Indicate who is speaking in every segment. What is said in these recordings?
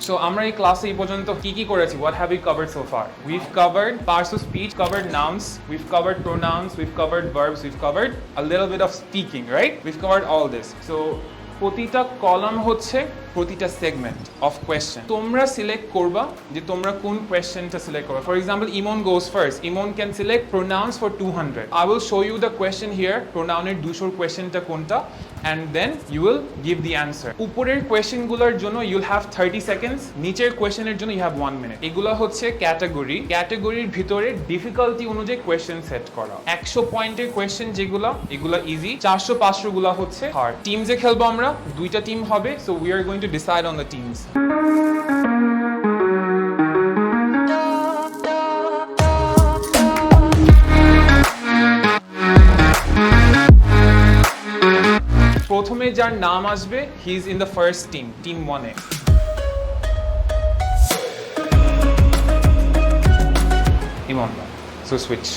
Speaker 1: So আমরা এই ক্লাসে এই পর্যন্ত কি করেছি? What have we covered so far? We've covered parts of speech, covered nouns, we've covered pronouns, we've covered verbs, we've covered a little bit of speaking, right? We've covered all this. So প্রতিটা কলাম হচ্ছে প্রতিটা segment of question. তোমরা select করবা যে তোমরা কোন কোয়েশ্চেনটা সিলেক্ট করবা। For example, Emon goes first. Emon can select pronouns for 200। I will show you the question here, প্রোনাউনের 200 কোয়েশ্চেনটা কোনটা, and then you will give the answer. উপরের কোয়েশ্চেনগুলোর জন্য you'll have 30 seconds, নিচের কোয়েশ্চেনের জন্য you have 1 minute. এগুলো হচ্ছে ক্যাটাগরি। ক্যাটাগরির ভিতরে ডিফিকাল্টি অনুযায়ী কোয়েশ্চেন সেট করা। 100 পয়েন্টের কোয়েশ্চেন যেগুলো, এগুলো ইজি। 400-500 গুলো হচ্ছে হার্ড। টিমসে খেলবো আমরা, দুইটা টিম হবে, so we are going to decide on the teams. প্রথমে যার নাম আসবে, he is in the first team, team 1 A. Emon, so switch.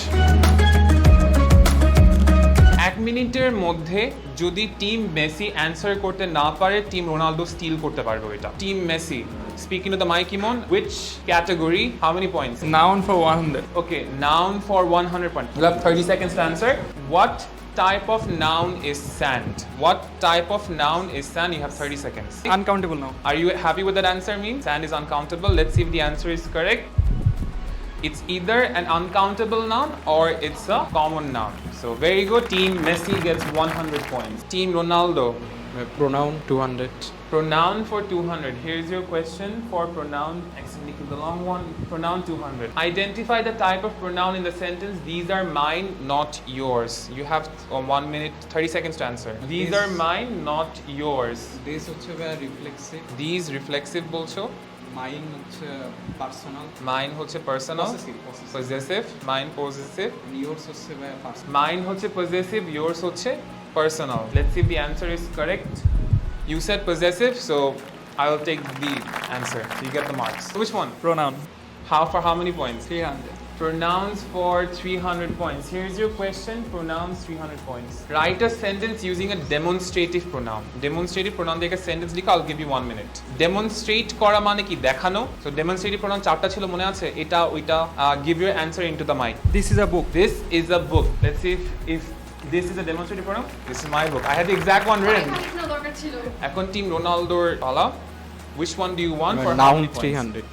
Speaker 1: 1 মিনিটের মধ্যে যদি টিম মেসি অ্যান্সার করতে না পারে, টিম রোনালদো স্টিল করতে পারবে এটা। Team Messi, speaking to the mic, Imon, which category, how many points?
Speaker 2: Noun for 100.
Speaker 1: Okay, noun for 100 points. You'll have 30 seconds to answer. What type of noun is sand? What type of noun is sand? You have 30 seconds.
Speaker 2: Uncountable noun.
Speaker 1: Are you happy with that answer? Means sand is uncountable. Let's see if the answer is correct. It's either an uncountable noun or it's a common noun. So very good. Team Messi gets 100 points. Team Ronaldo.
Speaker 2: Pronoun 200.
Speaker 1: Pronoun for 200. Here's your question for pronoun. Accidentally the long one. Pronoun 200. Identify the type of pronoun in the sentence. These are mine, not yours. You have 1 minute, 30 seconds to answer. These are mine, not yours.
Speaker 2: This হচ্ছে reflexive.
Speaker 1: These reflexive বলছো?
Speaker 2: Mine হচ্ছে personal.
Speaker 1: Mine হচ্ছে personal. Possessive. Mine possessive.
Speaker 2: Yours হচ্ছে personal.
Speaker 1: Mine হচ্ছে possessive. Yours হচ্ছে personal. Let's see if the answer is correct. You said possessive, so I will take the answer. So you get the marks. Which one?
Speaker 2: Pronoun.
Speaker 1: For how many points?
Speaker 2: 300.
Speaker 1: Pronouns for 300 points. Here's your question. Pronouns 300 points. Write a sentence using a demonstrative pronoun. Demonstrative pronoun দিয়ে একটা sentence লিখো, I'll give you 1 minute. Demonstrate করা মানে কি? দেখানো। So demonstrative pronoun 4টা ছিল, মনে আছে? এটা ওইটা। Give your answer into the mic.
Speaker 2: This is a book.
Speaker 1: This is a book. Let's see if this is a demonstrative pronoun. This is my book. I had the exact one written. এখন team রোনালদোর পালা। Which one do you want for
Speaker 2: noun 300?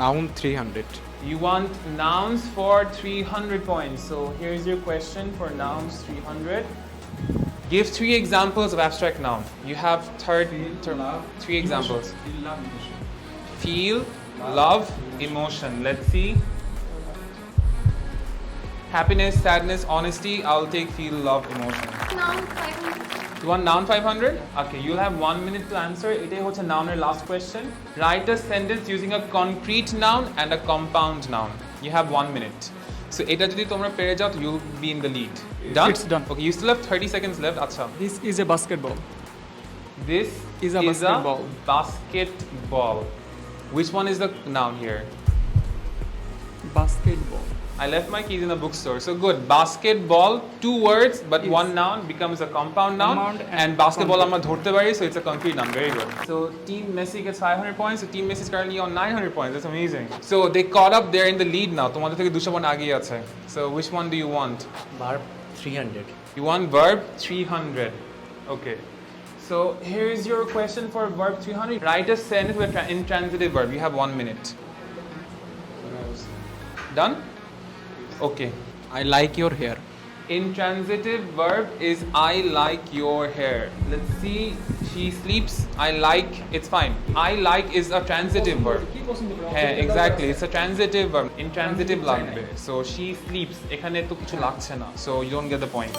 Speaker 2: Noun 300.
Speaker 1: You want nouns for 300 points. So here's your question for nouns 300. Give 3 examples of abstract noun. You have 3 examples. Feel, love, emotion. Let's see. Happiness, sadness, honesty. I'll take feel, love, emotion.
Speaker 3: Noun 500.
Speaker 1: You want noun 500? Okay, you'll have 1 minute to answer. এটাই হচ্ছে noun-এর last question. Write a sentence using a concrete noun and a compound noun. You have 1 minute. So এটা যদি তোমরা পেরে যাও, you'll be in the lead. Done?
Speaker 2: It's done.
Speaker 1: Okay, you still have 30 seconds left. আচ্ছা.
Speaker 2: This is a basketball.
Speaker 1: This
Speaker 2: is a basketball.
Speaker 1: Basketball. Which one is the noun here?
Speaker 2: Basketball.
Speaker 1: I left my keys in the bookstore. So good. Basketball, 2 words, but
Speaker 2: Yes.
Speaker 1: 1 noun becomes a compound noun. And basketball আমরা ধরতে পারি, so it's a concrete noun. Very good. So Team Messi gets 500 points. So Team Messi is currently on 900 points. That's amazing. So they caught up. They're in the lead now. তোমাদের থেকে 200 point আগিয়ে আছে. So which one do you want?
Speaker 4: Verb 300.
Speaker 1: You want verb 300. Okay. So here's your question for verb 300. Write a sentence with intransitive verb. You have 1 minute. Done? Okay.
Speaker 2: I like your hair.
Speaker 1: Intransitive verb is I like your hair. Let's see. She sleeps. I like. It's fine. I like is a transitive verb. Yeah, exactly. It's a transitive verb. Intransitive লাগবে. So she sleeps. এখানে তো কিছু লাগছে না. So you don't get the point.